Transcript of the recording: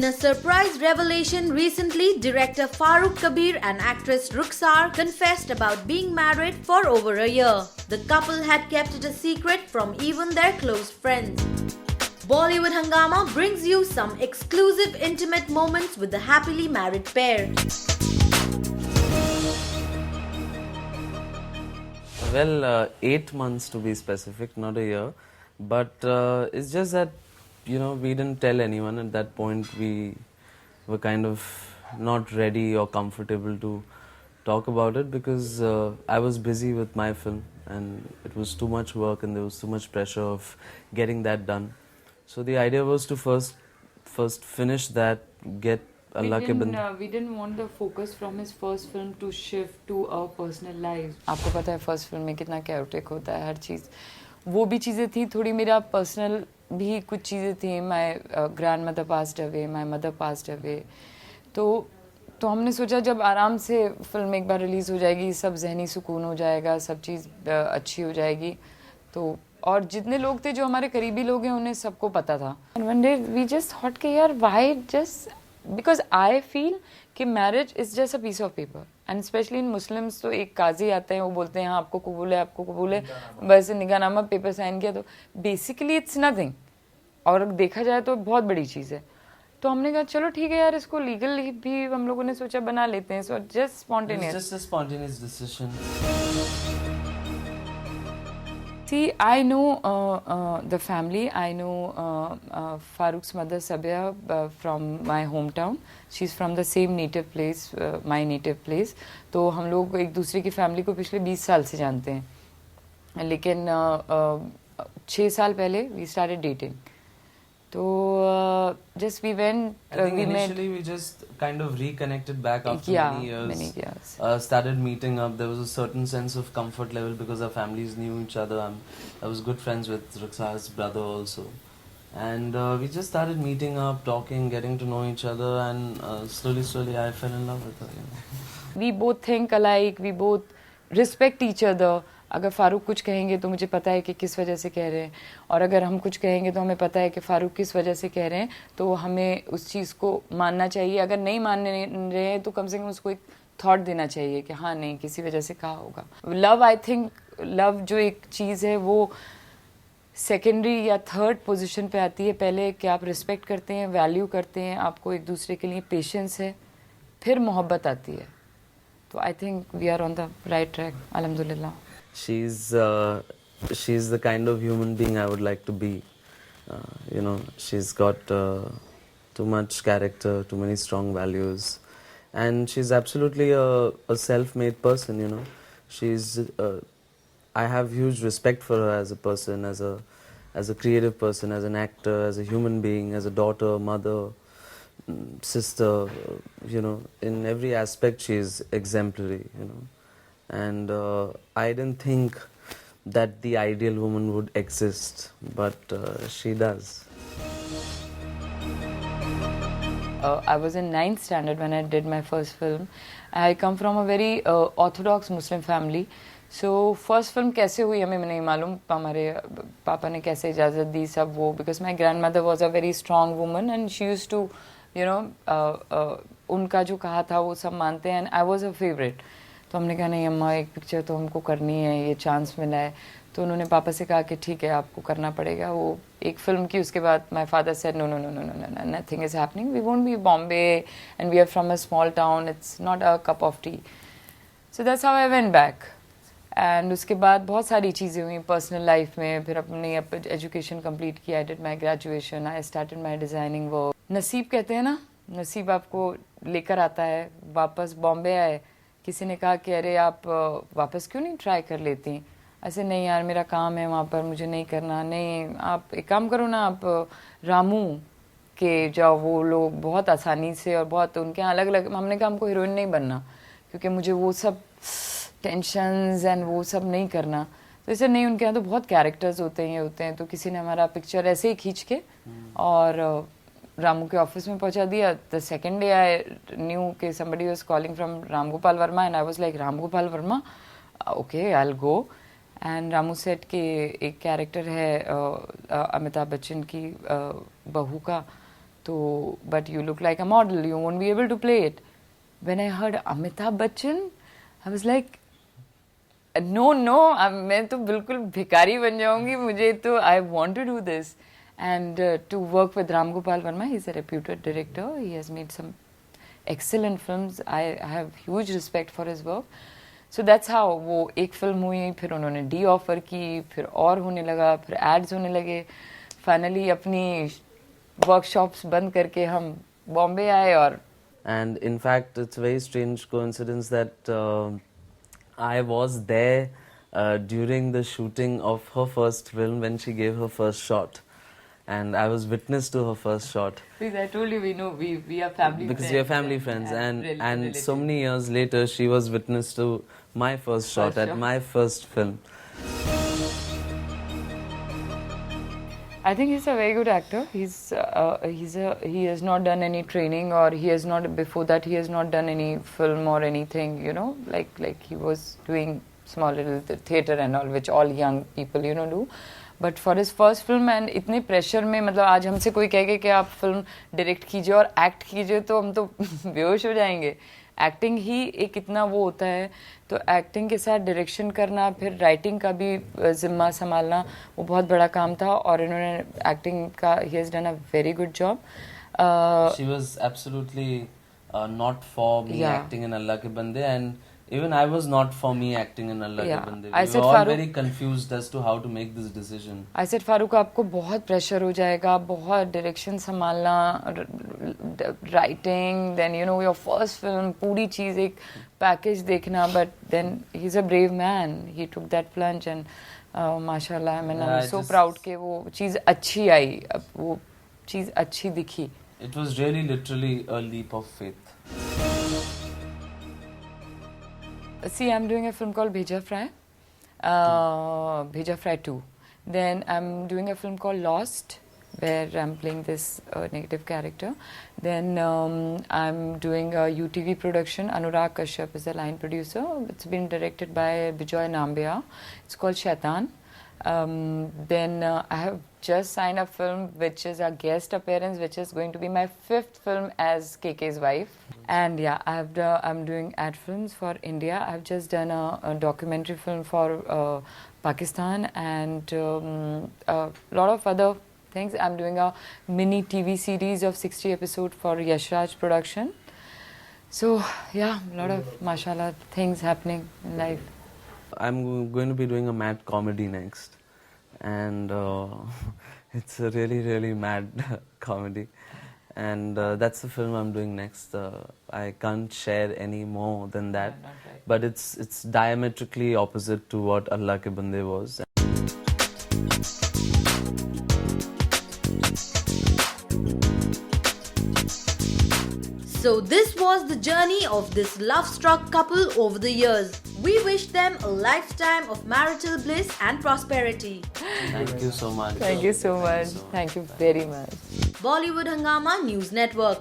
In a surprise revelation recently, director Farooq Kabir and actress Rukhsar confessed about being married for over a year. The couple had kept it a secret from even their close friends. Bollywood Hungama brings you some exclusive intimate moments with the happily married pair. Well, 8 months to be specific, not a year. But it's just that, we didn't tell anyone at that point. We were kind of not ready or comfortable to talk about it because I was busy with my film and it was too much work and there was too much pressure of getting that done. So the idea was to first finish that, get Allah ke band. We didn't want the focus from his first film to shift to our personal lives. आपको पता है first film में कितना chaotic होता है हर चीज़. वो भी चीज़ें थी, थोड़ी मेरा पर्सनल भी कुछ चीज़ें थी. My grandmother passed away, my mother passed away. तो हमने सोचा जब आराम से फिल्म एक बार रिलीज़ हो जाएगी, सब जहनी सुकून हो जाएगा, सब चीज़ अच्छी हो जाएगी. तो और जितने लोग थे जो हमारे करीबी लोग हैं उन्हें सबको पता था. And one day we just thought कि यार why just because I feel कि marriage is just a piece of paper and especially in Muslims तो एक काजी आते हैं वो बोलते हैं हाँ आपको कबूल है बस निकाहनामा पेपर साइन किया तो basically it's nothing और देखा जाए तो बहुत बड़ी चीज़ है. तो हमने कहा चलो ठीक है यार इसको लीगल भी हम लोगों ने सोचा बना लेते हैं. So just spontaneous. It's just a spontaneous decision. See, I know the family. I know Farooq's mother Sabia from my hometown. She's from the same native place, my native place. तो हम लोग एक दूसरे की फैमिली को पिछले 20 साल से जानते हैं. लेकिन 6 साल पहले we started dating. So just we went. I think we initially met. we just kind of reconnected back after Yeah, many years. many years. Started meeting up. There was a certain sense of comfort level because our families knew each other. I was good friends with Rukhsar's brother also, and we just started meeting up, talking, getting to know each other, and slowly I fell in love with her. We both think alike. We both respect each other. अगर फ़ारूक कुछ कहेंगे तो मुझे पता है कि किस वजह से कह रहे हैं और अगर हम कुछ कहेंगे तो हमें पता है कि फ़ारूक किस वजह से कह रहे हैं तो हमें उस चीज़ को मानना चाहिए. अगर नहीं मानने रहे हैं तो कम से कम उसको एक थॉट देना चाहिए कि हाँ नहीं किसी वजह से कहा होगा. लव आई थिंक लव जो एक चीज़ है वो सेकेंडरी या थर्ड पोजीशन पे आती है. पहले कि आप रिस्पेक्ट करते हैं, वैल्यू करते हैं, आपको एक दूसरे के लिए पेशेंस है, फिर मोहब्बत आती है. तो I think we are on the right track अल्हम्दुलिल्लाह. She's the kind of human being I would like to be. She's got too much character, too many strong values, and she's absolutely a self-made person. I have huge respect for her as a person, as a creative person, as an actor, as a human being, as a daughter, mother, sister. In every aspect she is exemplary. And I didn't think that the ideal woman would exist, but she does. I was in 9th standard when I did my first film. I come from a very orthodox Muslim family. So first film कैसे हुई हमें नहीं मालूम. हमारे पापा ने कैसे इजाज़त दी सब वो because my grandmother was a very strong woman and she used to उनका जो कहा था वो सब मानते हैं and I was her favorite. तो हमने कहा नहीं अम्मा एक पिक्चर तो हमको करनी है, ये चांस मिला है. तो उन्होंने पापा से कहा कि ठीक है आपको करना पड़ेगा. वो एक फिल्म की उसके बाद my father said no nothing is happening, we won't be Bombay and we are from a small town, it's not a cup of tea. So that's how I went back. And उसके बाद बहुत सारी चीज़ें हुई personal life में. फिर अपनी education complete किया, I did my graduation, I started my designing work. नसीब कहते हैं ना, नसीब आपको लेकर आता है. वापस बॉम्बे आए, किसी ने कहा कि अरे आप वापस क्यों नहीं ट्राई कर लेती. ऐसे नहीं यार मेरा काम है वहाँ पर, मुझे नहीं करना. नहीं आप एक काम करो ना, आप रामू के जाओ, वो लोग बहुत आसानी से और बहुत उनके यहाँ अलग अलग. हमने कहा हमको हीरोइन नहीं बनना क्योंकि मुझे वो सब टेंशन्स एंड वो सब नहीं करना. तो ऐसे नहीं, उनके यहाँ तो बहुत कैरेक्टर्स होते हैं. तो किसी ने हमारा पिक्चर ऐसे ही खींच के और रामू के ऑफिस में पहुंचा दिया. The second day I knew के somebody was calling from Ramgopal Verma and I was like Ramgopal Verma, okay I'll go. And Ramu set के एक कैरेक्टर है अमिताभ बच्चन की बहू का, तो but you look like a model, you won't be able to play it. When I heard Amitabh Bachchan, I was like, no, मैं तो बिल्कुल भिखारी बन जाऊंगी, मुझे तो I want to do this. And to work with Ram Gopal Verma, he's a reputed director. He has made some excellent films. I have huge respect for his work. So that's how वो एक film हुई, फिर उन्होंने D offer की, फिर और होने लगा, फिर एड्स होने लगे. फाइनली अपनी वर्कशॉप्स बंद करके हम बॉम्बे आए और And in fact, it's a very strange coincidence that I was there during the shooting of her first film when she gave her first shot. And I was witness to her first shot. Please, I told you we know we are family Because friends. we are family friends. And so many years later, she was witness to my first shot at my first film. I think he's a very good actor. He has not done any training, or he has not, before that he has not done any film or anything, you know, like he was doing small little theatre and all, which all young people, you know, do. But for his first film, and इतने pressure में, मतलब आज हमसे कोई कहे कि आप film direct कीजिए और act कीजिए, तो हम तो बेहोश हो जाएंगे. एक्टिंग ही एक इतना वो होता है, तो एक्टिंग के साथ डायरेक्शन करना, फिर राइटिंग का भी जिम्मा संभालना, वो बहुत बड़ा काम था. और इन्होंने एक्टिंग का, he has done a very good job. She was absolutely not for me acting in Allah Ke Bande, and even I was not for me acting in Allah Ke Bande. We were all very confused as to how to make this decision. I said, Farooq, आपको बहुत pressure हो जाएगा, बहुत direction संभालना, writing, then you know your first film, पूरी चीज़ एक package देखना. But then he is a brave man, he took that plunge, and माशाल्लाह, मैं सो प्राउड कि वो चीज़ अच्छी आई, अब वो चीज़ अच्छी दिखी. It was really literally a leap of faith. See, I'm doing a film called Bheja Fry, Bheja Fry 2. Then I'm doing a film called Lost, where I'm playing this negative character. Then I'm doing a UTV production. Anurag Kashyap is the line producer. It's been directed by Bijoy Nambia. It's called Shaitan. Then I have just signed a film which is a guest appearance, which is going to be my 5th film as KK's wife. And yeah, I'm doing ad films for India. I've just done a documentary film for Pakistan, and a lot of other things. I'm doing a mini TV series of 60 episodes for Yashraj production. So yeah, a lot of mashallah things happening in life. I'm going to be doing a mad comedy next, and it's a really, really mad comedy, and that's the film I'm doing next. I can't share any more than that, but it's diametrically opposite to what Allah Ke Bande was. So this was the journey of this love-struck couple over the years. We wish them a lifetime of marital bliss and prosperity. Thank you so much. Thank you so much. Thank you very much. Bollywood Hungama News Network.